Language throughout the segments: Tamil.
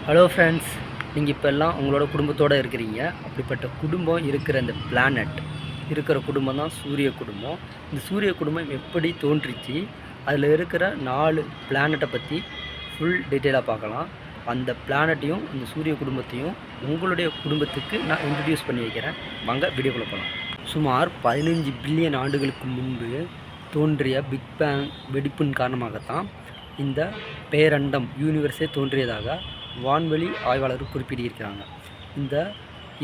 ஹலோ ஃப்ரெண்ட்ஸ், நீங்கள் இப்போல்லாம் உங்களோட குடும்பத்தோடு இருக்கிறீங்க. அப்படிப்பட்ட குடும்பம் இருக்கிற இந்த பிளானட் இருக்கிற குடும்பம் தான் சூரிய குடும்பம். இந்த சூரிய குடும்பம் எப்படி தோன்றிச்சு, அதில் இருக்கிற 4 பிளானட்டை பற்றி ஃபுல் டீட்டெயிலாக பார்க்கலாம். அந்த பிளானட்டையும் இந்த சூரிய குடும்பத்தையும் உங்களுடைய குடும்பத்துக்கு நான் இன்ட்ரடியூஸ் பண்ணி வைக்கிறேன். வாங்க வீடியோக்குள்ளே போகலாம். சுமார் 15 பில்லியன் ஆண்டுகளுக்கு முன்பு தோன்றிய பிக் பேங் வெடிப்பின் காரணமாகத்தான் இந்த பேரண்டம் யூனிவர்ஸே தோன்றியதாக வான்வெளி ஆய்வாளர்கள் குறிப்பிட்டிருக்கிறாங்க.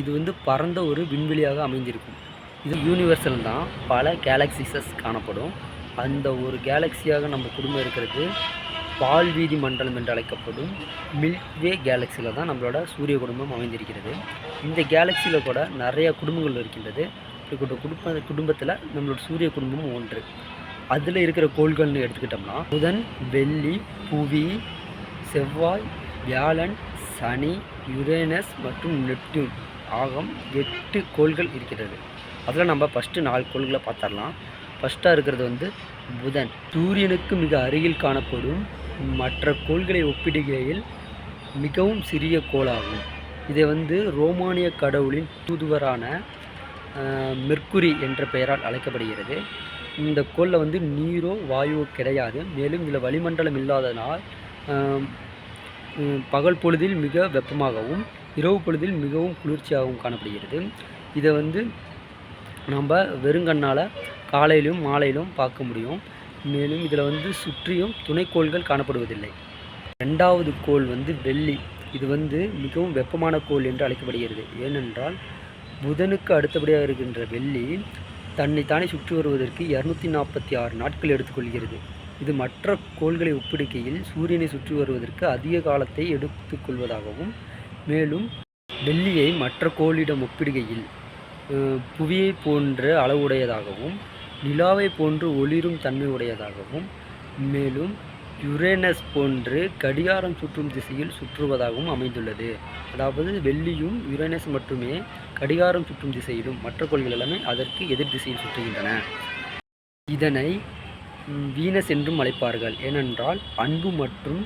இது பரந்த ஒரு விண்வெளியாக அமைந்திருக்கும். இது யூனிவர்ஸில் தான் பல கேலக்சிஸஸ் காணப்படும். அந்த ஒரு கேலக்சியாக நம்ம குடும்பம் இருக்கிறது பால்வீதி மண்டலம் என்று அழைக்கப்படும் மில்க்வே கேலக்சியில் தான் நம்மளோட சூரிய குடும்பம் அமைந்திருக்கிறது. இந்த கேலக்சியில் கூட நிறைய குடும்பங்கள் இருக்கின்றது. இப்படிப்பட்ட குடும்பத்தில் நம்மளோட சூரிய குடும்பமும் ஒன்று. அதில் இருக்கிற கோள்கள்னு எடுத்துக்கிட்டோம்னா புதன், வெள்ளி, புவி, செவ்வாய், வியாழன், சனி, யுரேனஸ் மற்றும் நெப்டியூன் ஆகம் 8 கோள்கள் இருக்கிறது. அதில் நம்ம ஃபஸ்ட்டு 4 கோள்களை பார்த்துடலாம். ஃபஸ்ட்டாக இருக்கிறது புதன். சூரியனுக்கு மிக அருகில் காணப்படும் மற்ற கோள்களை ஒப்பிடுகையில் மிகவும் சிறிய கோளாகும். இதை ரோமானிய கடவுளின் தூதுவரான மெர்க்குரி என்ற பெயரால் அழைக்கப்படுகிறது. இந்த கோளில் நீரோ வாயுவோ கிடையாது. மேலும் இதில் வளிமண்டலம் இல்லாதனால் பகல் பொழுதில் மிக வெப்பமாகவும் இரவு பொழுதில் மிகவும் குளிர்ச்சியாகவும் காணப்படுகிறது. இதை நம்ம வெறுங்கண்ணால் காலையிலும் மாலையிலும் பார்க்க முடியும். மேலும் இதில் சுற்றியும் துணைக்கோள்கள் காணப்படுவதில்லை. 2வது கோள் வெள்ளி. இது மிகவும் வெப்பமான கோள் என்று அழைக்கப்படுகிறது. ஏனென்றால் புதனுக்கு அடுத்தபடியாக இருக்கின்ற வெள்ளி தன்னைத்தானே சுற்றி வருவதற்கு 246 நாட்கள் எடுத்துக்கொள்கிறது. இது மற்ற கோள்களை ஒப்பிடுகையில் சூரியனை சுற்றி வருவதற்கு அதிக காலத்தை எடுத்துக்கொள்வதாகவும், மேலும் வெள்ளியை மற்ற கோளிடம் ஒப்பிடுகையில் புவியை போன்ற அளவுடையதாகவும், நிலாவை போன்று ஒளிரும் தன்மை உடையதாகவும், மேலும் யுரேனஸ் போன்று கடிகாரம் சுற்றும் திசையில் சுற்றுவதாகவும் அமைந்துள்ளது. அதாவது வெள்ளியும் யுரேனஸ் மட்டுமே கடிகாரம் சுற்றும் திசையிலும், மற்ற கோள்கள் எல்லாமே அதற்கு எதிர் திசையில் சுற்றுகின்றன. இதனை வீனஸ் என்றும் அழைப்பார்கள். ஏனென்றால் அன்பு மற்றும்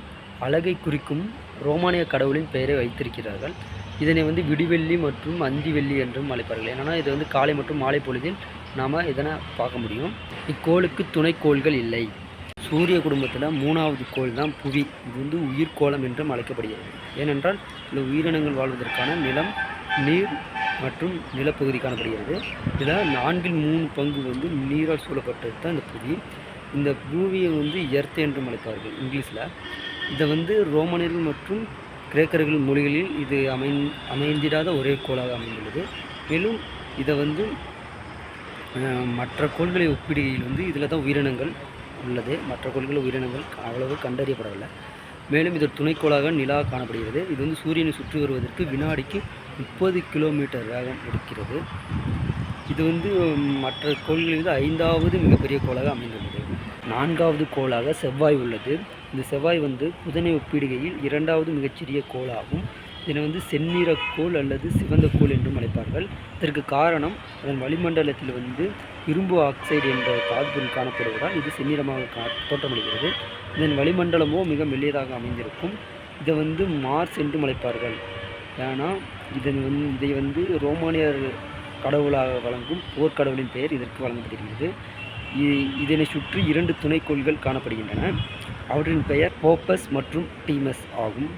அழகை குறிக்கும் ரோமானிய கடவுளின் பெயரை வைத்திருக்கிறார்கள். இதனை விடிவெள்ளி மற்றும் அந்தி வெள்ளி என்றும் அழைப்பார்கள். ஏன்னா இது காலை மற்றும் மாலை பொழுதில் நாம் இதனை பார்க்க முடியும். இக்கோளுக்கு துணைக்கோள்கள் இல்லை. சூரிய குடும்பத்தில் 3வது கோள் தான் புவி. இது உயிர்கோளம் என்றும் அழைக்கப்படுகிறது. ஏனென்றால் இதில் உயிரினங்கள் வாழ்வதற்கான நிலம், நீர் மற்றும் நிலப்பகுதி காணப்படுகிறது. இதில் 4/3 பங்கு நீரால் சூழப்பட்டது தான் இந்த புவி. இந்த பூமியை எர்த் என்றும் அழைப்பார்கள் இங்கிலீஷில். இதை ரோமனியர்கள் மற்றும் கிரேக்கர்கள் மொழிகளில் இது அமைந்திடாத ஒரே கோளாக அமைந்துள்ளது. மேலும் இதை மற்ற கோள்களை ஒப்பிடுகையில் இதில் தான் உயிரினங்கள் உள்ளது. மற்ற கோள்களில் உயிரினங்கள் அவ்வளவு கண்டறியப்படவில்லை. மேலும் இது துணைக்கோளாக நிலா காணப்படுகிறது. இது சூரியனை சுற்றி வருவதற்கு வினாடிக்கு 30 கிலோமீட்டர் வேகம் எடுக்கிறது. இது மற்ற கோள்களில் 5வது மிகப்பெரிய கோளாக அமைந்துள்ளது. 4வது கோளாக செவ்வாய் உள்ளது. இந்த செவ்வாய் புதனை ஒப்பிடுகையில் 2வது மிகச்சிறிய கோளாகும். இதனை செந்நிறக்கோள் அல்லது சிவந்த கோள் என்றும் அழைப்பார்கள். இதற்கு காரணம் அதன் வளிமண்டலத்தில் இரும்பு ஆக்சைடு என்ற தாதுப்பொருள் காணப்படுவதால் இது செந்நிறமாக தோற்றமளிக்கிறது. இதன் வளிமண்டலமோ மிக மெல்லியதாக அமைந்திருக்கும். இதை மார்ஸ் என்றும் அழைப்பார்கள். ஏன்னா இதை ரோமானியர் கடவுளாக வழங்கும் போர்க்கடவுளின் பெயர் இதற்கு வழங்கப்படுகிறது. இதனை சுற்றி 2 துணைக்கோள்கள் காணப்படுகின்றன. அவற்றின் பெயர் போப்பஸ் மற்றும் டீமஸ் ஆகும்.